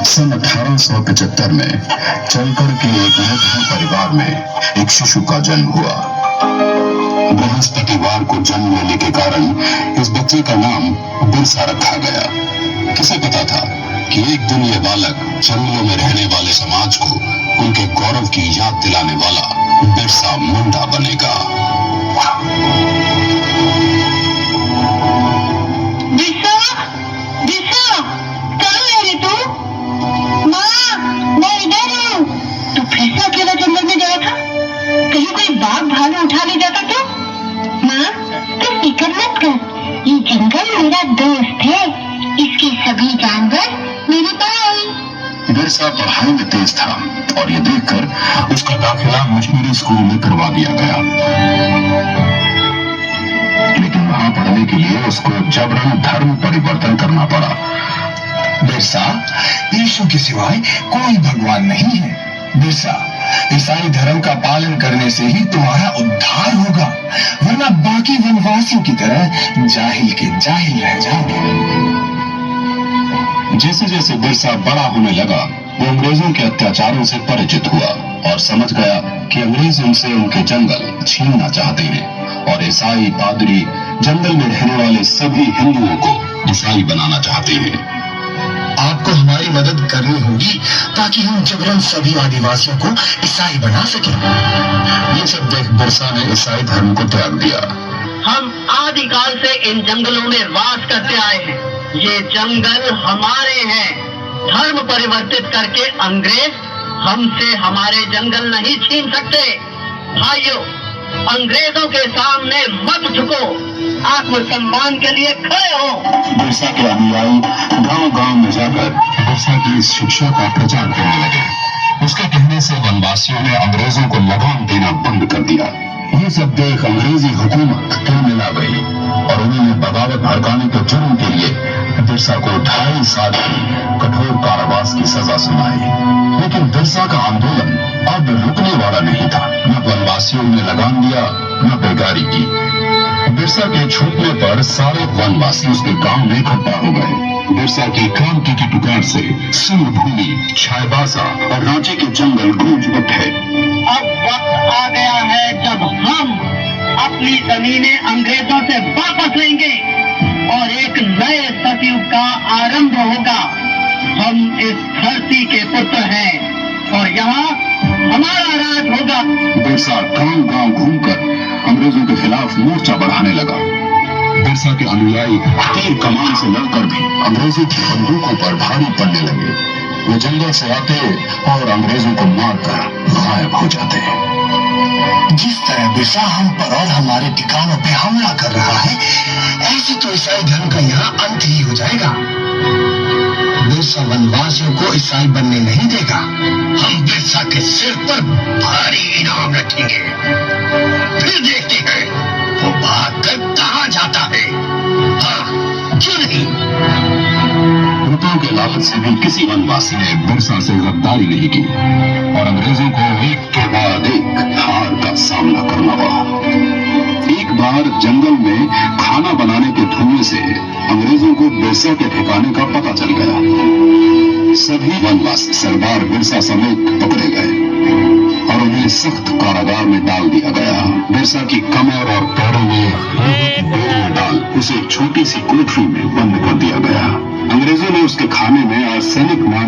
सन 1875 में चलकर के एक मध्यम परिवार में एक शिशु का जन्म हुआ। बृहस्पतिवार को जन्म लेने के कारण इस बच्चे का नाम बिरसा रखा गया। किसे पता था कि एक दिन ये बालक जंगलों में रहने वाले समाज को उनके गौरव की याद दिलाने वाला बिरसा मुंडा बनेगा। भालू उठा ले जाता तो? माँ, तुम फिक्र मत कर, ये जंगल मेरा दोस्त है, इसके सभी जानवर मेरे पास। बिरसा पढ़ाई में तेज था और ये देखकर उसका दाखिला मिशनरी स्कूल में करवा दिया गया, लेकिन वहाँ पढ़ने के लिए उसको जबरन धर्म परिवर्तन करना पड़ा। बिरसा, यीशु के सिवाय कोई भगवान नहीं है। बिरसा, ईसाई धर्म का पालन करने से ही तुम्हारा उद्धार होगा, वरना बाकी वनवासियों की तरह जाहिल के जाहिल रह जाओगे। जैसे जैसे बिरसा बड़ा होने लगा, वो अंग्रेजों के अत्याचारों से परिचित हुआ और समझ गया कि अंग्रेज उनसे उनके जंगल छीनना चाहते हैं और ईसाई पादरी जंगल में रहने वाले सभी हिंदुओं को ईसाई बनाना चाहते हैं। आपको हमारी मदद करनी होगी ताकि हम जबरन सभी आदिवासियों को ईसाई बना सकें। ये सब देख बिरसा ने ईसाई धर्म को त्याग दिया। हम आदिकाल से इन जंगलों में वास करते आए हैं, ये जंगल हमारे हैं। धर्म परिवर्तित करके अंग्रेज हमसे हमारे जंगल नहीं छीन सकते। भाइयों, अंग्रेजों के सामने मत झुको, आत्मसम्मान के लिए खड़े हो। बिरसा के अनुयायी गांव-गांव में जाकर बिरसा की इस शिक्षा का प्रचार करने लगे। उसके कहने से वनवासियों ने अंग्रेजों को लगाम देना बंद कर दिया। ये सब देख अंग्रेजी हुकूमत तिलमिला गई और उन्होंने बगावत भड़काने के जुर्म के लिए बिरसा को 2.5 साल की कठोर कारावास की सजा सुनाई। लेकिन बिरसा का आंदोलन अब रुकने वाला नहीं था। न वनवासियों ने लगाम दिया, न बेगारी की। बिरसा के छूटने पर सारे वनवासी उसके गांव में इकट्ठा हो गए। बिरसा की क्रांति की पुकार से सिंहभूमि, छायबासा और रांची के जंगल गूंज उठे। अब वक्त आ गया है जब हम अपनी जमीनें अंग्रेजों से वापस लेंगे और एक नए सतयुग का आरंभ होगा। हम इस धरती के पुत्र हैं और यहाँ हमारा राज होगा। बिरसा गांव-गांव घूमकर अंग्रेजों के खिलाफ मोर्चा बढ़ाने लगा। बिरसा के अनुयायी तीर कमान से लड़कर भी अंग्रेजों की बंदूकों पर भारी पड़ने लगे। वे जंगल से आते और अंग्रेजों को मारकर गायब हो जाते। जिस तरह बिरसा हम पर और हमारे ठिकानों पे हमला कर रहा है, ऐसे तो ईसाई धर्म का यहाँ अंत ही हो जाएगा। बिरसा वनवासियों को ईसाई बनने नहीं देगा। हम बिरसा के सिर पर भारी इनाम रखेंगे, फिर देखते हैं वो भागकर कहाँ जाता है। हाँ, क्यों नहीं? रुपयों के लालच से भी किसी वनवासी ने बिरसा से गद्दारी नहीं की और अंग्रेजों को एक के बाद एक हार का सामना करना पड़ा। एक बार जंगल में खाना बनाने के धुएं से अंग्रेजों को बिरसा के ठिकाने का पता चल गया। सभी वनवासी सरदार बिरसा समेत पकड़े गए और उन्हें सख्त कारागार में डाल दिया गया। बिरसा की कमर और पैरों में बेड़ियां डाल उसे एक छोटी सी कोठरी में बंद कर दिया गया। अंग्रेजों ने उसके खाने में आर्सेनिक नाम